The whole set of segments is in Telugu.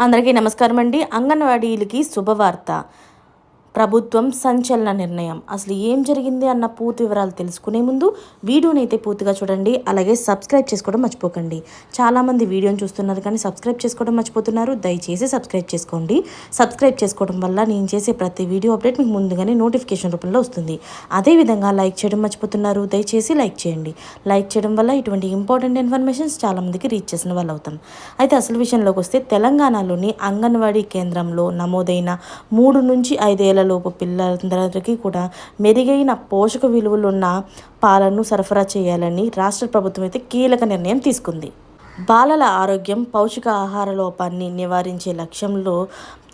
అందరికీ నమస్కారం అండి. అంగన్వాడీలకి శుభవార్త. ప్రభుత్వం సంచలన నిర్ణయం. అసలు ఏం జరిగింది అన్న పూర్తి వివరాలు తెలుసుకునే ముందు వీడియోని అయితే పూర్తిగా చూడండి. అలాగే సబ్స్క్రైబ్ చేసుకోవడం మర్చిపోకండి. చాలామంది వీడియోని చూస్తున్నారు కానీ సబ్స్క్రైబ్ చేసుకోవడం మర్చిపోతున్నారు. దయచేసి సబ్స్క్రైబ్ చేసుకోండి. సబ్స్క్రైబ్ చేసుకోవడం వల్ల నేను చేసే ప్రతి వీడియో అప్డేట్ మీకు ముందుగానే నోటిఫికేషన్ రూపంలో వస్తుంది. అదేవిధంగా లైక్ చేయడం మర్చిపోతున్నారు. దయచేసి లైక్ చేయండి. లైక్ చేయడం వల్ల ఇటువంటి ఇంపార్టెంట్ ఇన్ఫర్మేషన్స్ చాలామందికి రీచ్ చేసిన వాళ్ళు అవుతాం. అయితే అసలు విషయంలోకి వస్తే తెలంగాణలోని అంగన్వాడీ కేంద్రంలో నమోదైన 3 నుంచి 5 ఏళ్ల లోపు పిల్లలందరికీ కూడా మెరుగైన పోషక విలువలున్న పాలను సరఫరా చేయాలని రాష్ట్ర ప్రభుత్వం అయితే కీలక నిర్ణయం తీసుకుంది. బాలల ఆరోగ్యం, పౌష్టిక ఆహార లోపాన్ని నివారించే లక్ష్యంలో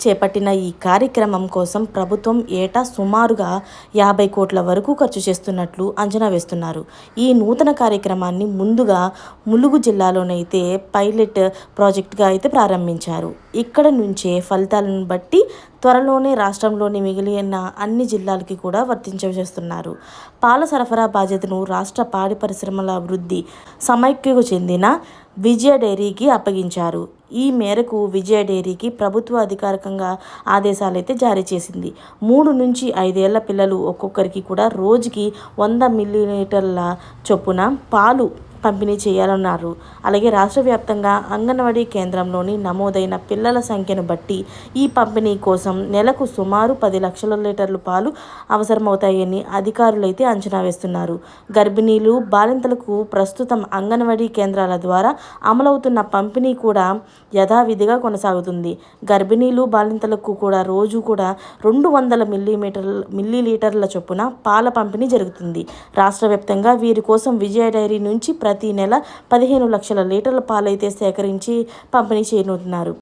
చేపట్టిన ఈ కార్యక్రమం కోసం ప్రభుత్వం ఏటా సుమారుగా 50 కోట్ల వరకు ఖర్చు చేస్తున్నట్లు అంచనా వేస్తున్నారు. ఈ నూతన కార్యక్రమాన్ని ముందుగా ములుగు జిల్లాలోనైతే పైలట్ ప్రాజెక్టుగా అయితే ప్రారంభించారు. ఇక్కడ నుంచే ఫలితాలను బట్టి త్వరలోనే రాష్ట్రంలోని మిగిలిన అన్ని జిల్లాలకి కూడా వర్తించేస్తున్నారు. పాల సరఫరా బాధ్యతను రాష్ట్ర పాడి పరిశ్రమల అభివృద్ధి సమైక్యకు చెందిన విజయ డైరీకి అప్పగించారు. ఈ మేరకు విజయ డైరీకి ప్రభుత్వ అధికారికంగా ఆదేశాలైతే జారీ చేసింది. 3 నుంచి 5 ఏళ్ల పిల్లలు ఒక్కొక్కరికి కూడా రోజుకి 100 మిల్లీలీటర్ల చొప్పున పాలు పంపిణీ చేయాలన్నారు. అలాగే రాష్ట్ర వ్యాప్తంగా అంగన్వాడీ కేంద్రంలోని నమోదైన పిల్లల సంఖ్యను బట్టి ఈ పంపిణీ కోసం నెలకు సుమారు 10 లక్షల లీటర్ల పాలు అవసరమవుతాయని అధికారులైతే అంచనా వేస్తున్నారు. గర్భిణీలు, బాలింతలకు ప్రస్తుతం అంగన్వాడీ కేంద్రాల ద్వారా అమలవుతున్న పంపిణీ కూడా యథావిధిగా కొనసాగుతుంది. గర్భిణీలు, బాలింతలకు కూడా రోజు కూడా 200 మిల్లీలీటర్ల చొప్పున పాల పంపిణీ జరుగుతుంది. రాష్ట్ర వ్యాప్తంగా వీరి కోసం విజయ డైరీ నుంచి ప్రతి నెల 15 లక్షల లీటర్ల పాలైతే సేకరించి పంపిణీ చేయనున్నారు.